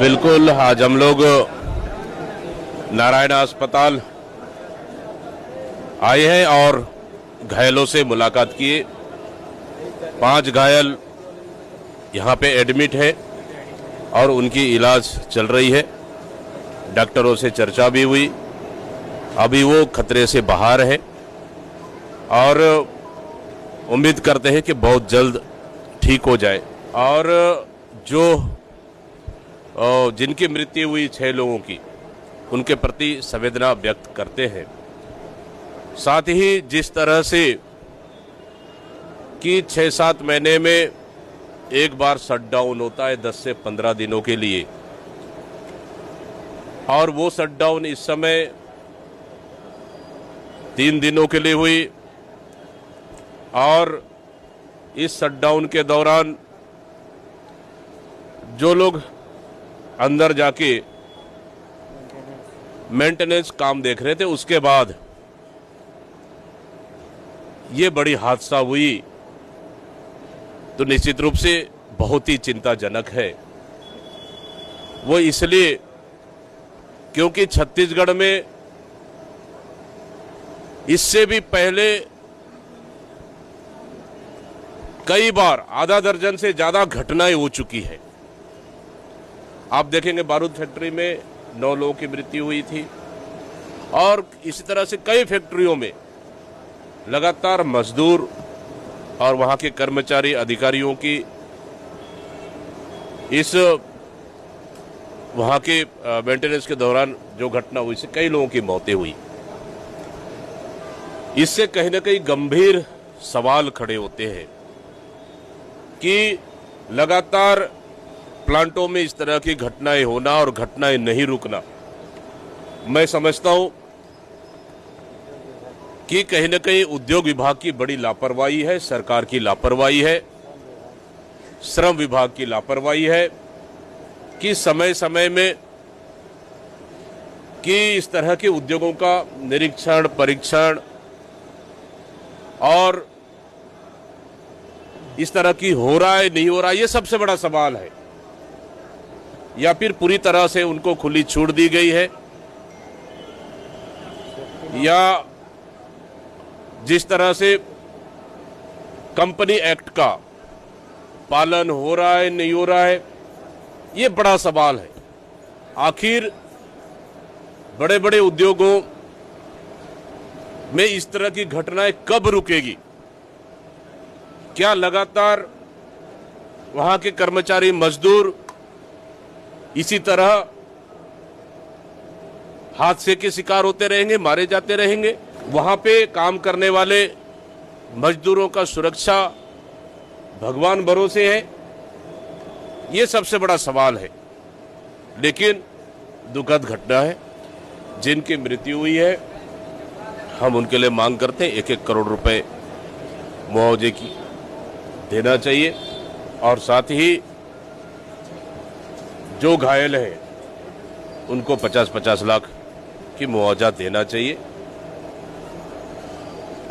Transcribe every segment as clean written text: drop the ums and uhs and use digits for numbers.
बिल्कुल, आज हम लोग नारायण अस्पताल आए हैं और घायलों से मुलाकात किए। 5 घायल यहाँ पे एडमिट है और उनकी इलाज चल रही है। डॉक्टरों से चर्चा भी हुई, अभी वो खतरे से बाहर है और उम्मीद करते हैं कि बहुत जल्द ठीक हो जाए। और जो जिनकी मृत्यु हुई 6 लोगों की, उनके प्रति संवेदना व्यक्त करते हैं। साथ ही जिस तरह से कि 6-7 महीने में एक बार शटडाउन होता है 10 से 15 दिनों के लिए, और वो शटडाउन इस समय 3 दिनों के लिए हुई। और इस शटडाउन के दौरान जो लोग अंदर जाके मेंटेनेंस काम देख रहे थे, उसके बाद ये बड़ी हादसा हुई, तो निश्चित रूप से बहुत ही चिंताजनक है। वो इसलिए क्योंकि छत्तीसगढ़ में इससे भी पहले कई बार आधा दर्जन से ज्यादा घटनाएं हो चुकी है। आप देखेंगे बारूद फैक्ट्री में 9 लोगों की मृत्यु हुई थी, और इसी तरह से कई फैक्ट्रियों में लगातार मजदूर और वहां के कर्मचारी अधिकारियों की इस वहां के मेंटेनेंस के दौरान जो घटना हुई, इससे कई लोगों की मौतें हुई। इससे कहीं ना कहीं गंभीर सवाल खड़े होते हैं कि लगातार प्लांटों में इस तरह की घटनाएं होना और घटनाएं नहीं रुकना, मैं समझता हूं कि कहीं न कहीं उद्योग विभाग की बड़ी लापरवाही है, सरकार की लापरवाही है, श्रम विभाग की लापरवाही है कि समय समय में कि इस तरह के उद्योगों का निरीक्षण, परीक्षण और इस तरह की हो रहा है नहीं हो रहा, ये सबसे बड़ा सवाल है। या फिर पूरी तरह से उनको खुली छूट दी गई है, या जिस तरह से कंपनी एक्ट का पालन हो रहा है नहीं हो रहा है, ये बड़ा सवाल है। आखिर बड़े बड़े उद्योगों में इस तरह की घटनाएं कब रुकेगी? क्या लगातार वहां के कर्मचारी मजदूर इसी तरह हादसे के शिकार होते रहेंगे, मारे जाते रहेंगे? वहां पे काम करने वाले मजदूरों का सुरक्षा भगवान भरोसे है, ये सबसे बड़ा सवाल है। लेकिन दुखद घटना है, जिनकी मृत्यु हुई है, हम उनके लिए मांग करते हैं 1-1 करोड़ रुपए मुआवजे की देना चाहिए, और साथ ही जो घायल हैं उनको 50-50 लाख की मुआवजा देना चाहिए।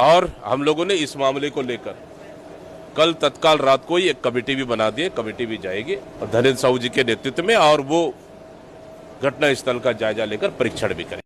और हम लोगों ने इस मामले को लेकर कल तत्काल रात को ही एक कमेटी भी बना दी है, कमेटी भी जाएगी और धनेन्द्र साहू जी के नेतृत्व में, और वो घटना स्थल का जायजा लेकर परीक्षण भी करेंगे।